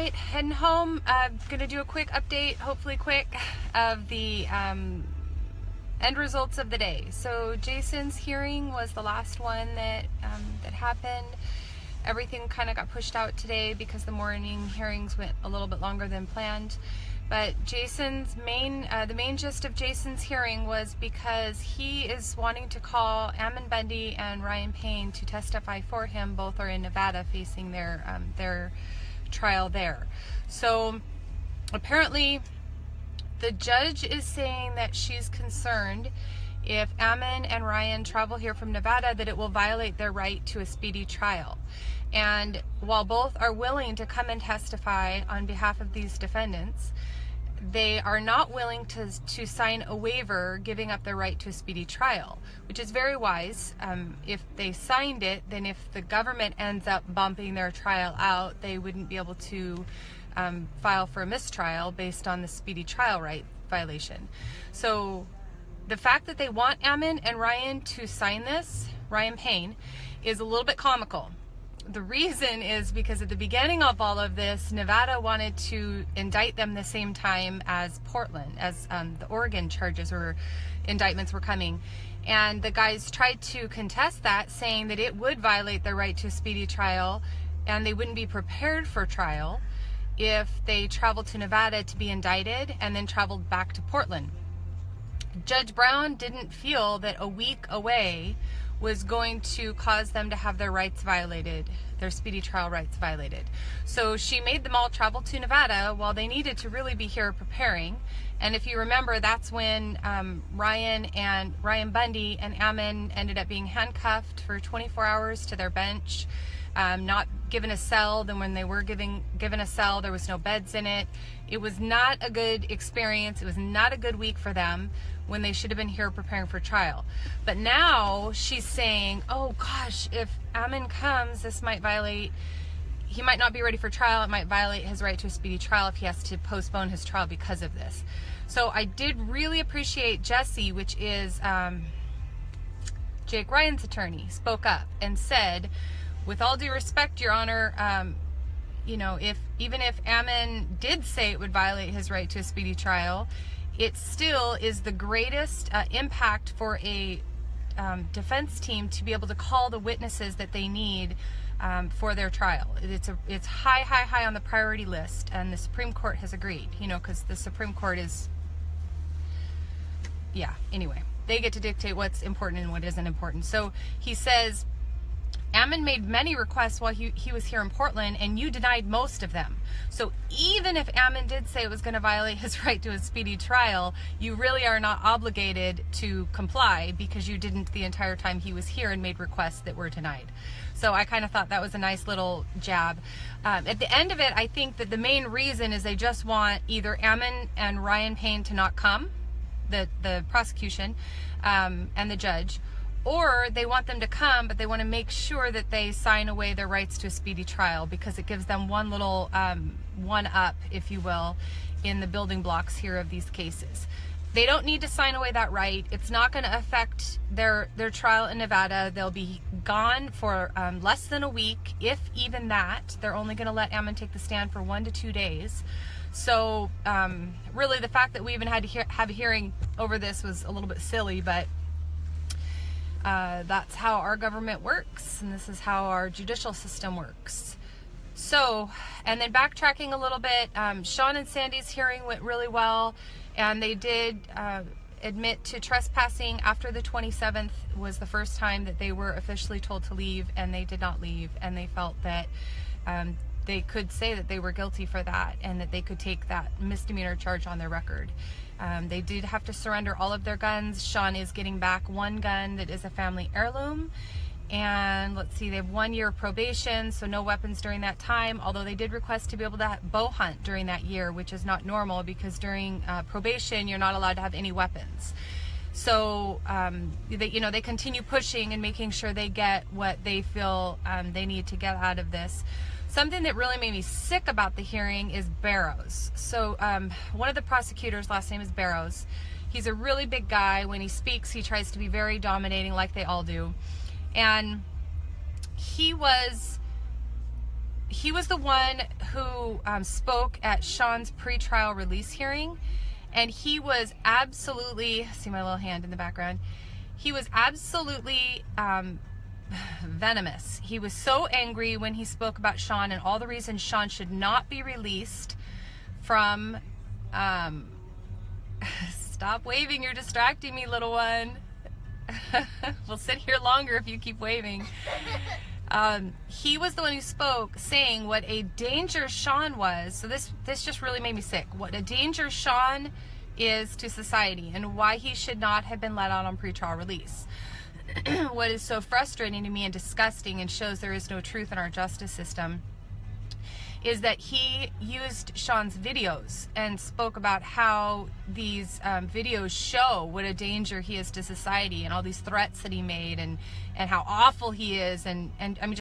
right, heading home. Gonna do a quick update, hopefully quick, of the end results of the day. So Jason's hearing was the last one that happened. Everything kind of got pushed out today because the morning hearings went a little bit longer than planned. But Jason's the main gist of Jason's hearing was because he is wanting to call Ammon Bundy and Ryan Payne to testify for him. Both are in Nevada facing their trial there. So apparently the judge is saying that she's concerned if Ammon and Ryan travel here from Nevada that it will violate their right to a speedy trial. And while both are willing to come and testify on behalf of these defendants, they are not willing to sign a waiver giving up their right to a speedy trial, which is very wise. If they signed it, then if the government ends up bumping their trial out, they wouldn't be able to file for a mistrial based on the speedy trial right violation. So the fact that they want Ammon and Ryan to sign this, Ryan Payne, is a little bit comical. The reason is because at the beginning of all of this, Nevada wanted to indict them the same time as Portland, as the Oregon charges or indictments were coming. And the guys tried to contest that, saying that it would violate their right to a speedy trial and they wouldn't be prepared for trial if they traveled to Nevada to be indicted and then traveled back to Portland. Judge Brown didn't feel that a week away was going to cause them to have their rights violated, their speedy trial rights violated. So she made them all travel to Nevada while they needed to really be here preparing. And if you remember, that's when Ryan Bundy and Ammon ended up being handcuffed for 24 hours to their bench, not given a cell. Then when they were given a cell, there was no beds in it. It was not a good experience. It was not a good week for them when they should have been here preparing for trial. But now she's saying, oh gosh, if Ammon comes, this might violate, he might not be ready for trial. It might violate his right to a speedy trial if he has to postpone his trial because of this. So I did really appreciate Jesse, which is Jake Ryan's attorney, spoke up and said, with all due respect, Your Honor, even if Ammon did say it would violate his right to a speedy trial, it still is the greatest impact for a defense team to be able to call the witnesses that they need for their trial. It's high on the priority list, and the Supreme Court has agreed, because the Supreme Court is, anyway, they get to dictate what's important and what isn't important. So he says, Ammon made many requests while he was here in Portland, and you denied most of them. So even if Ammon did say it was going to violate his right to a speedy trial, you really are not obligated to comply because you didn't the entire time he was here and made requests that were denied. So I kind of thought that was a nice little jab. At the end of it, I think that the main reason is they just want either Ammon and Ryan Payne to not come, the prosecution and the judge, or they want them to come, but they want to make sure that they sign away their rights to a speedy trial because it gives them one little one up, if you will, in the building blocks here of these cases. They don't need to sign away that right. It's not going to affect their trial in Nevada. They'll be gone for less than a week, if even that. They're only going to let Ammon take the stand for 1 to 2 days. So really the fact that we even had to have a hearing over this was a little bit silly, but that's how our government works, and this is how our judicial system works. So, and then backtracking a little bit, Sean and Sandy's hearing went really well, and they did admit to trespassing after the 27th was the first time that they were officially told to leave, and they did not leave, and they felt that they could say that they were guilty for that and that they could take that misdemeanor charge on their record. They did have to surrender all of their guns. Sean is getting back one gun that is a family heirloom. And let's see, they have 1 year of probation, so no weapons during that time, although they did request to be able to bow hunt during that year, which is not normal because during probation, you're not allowed to have any weapons. So, they continue pushing and making sure they get what they feel they need to get out of this. Something that really made me sick about the hearing is Barrows. So one of the prosecutors, last name is Barrows. He's a really big guy. When he speaks, he tries to be very dominating like they all do. And he was he was the one who spoke at Sean's pretrial release hearing, and he was absolutely, see my little hand in the background, he was absolutely venomous. He was so angry when he spoke about Sean and all the reasons Sean should not be released from, stop waving, you're distracting me, little one. We'll sit here longer if you keep waving. He was the one who spoke, saying what a danger Sean was. So this just really made me sick. What a danger Sean is to society, and why he should not have been let out on pretrial release. What is so frustrating to me and disgusting, and shows there is no truth in our justice system, is that he used Sean's videos and spoke about how these videos show what a danger he is to society, and all these threats that he made, and how awful he is, and I mean,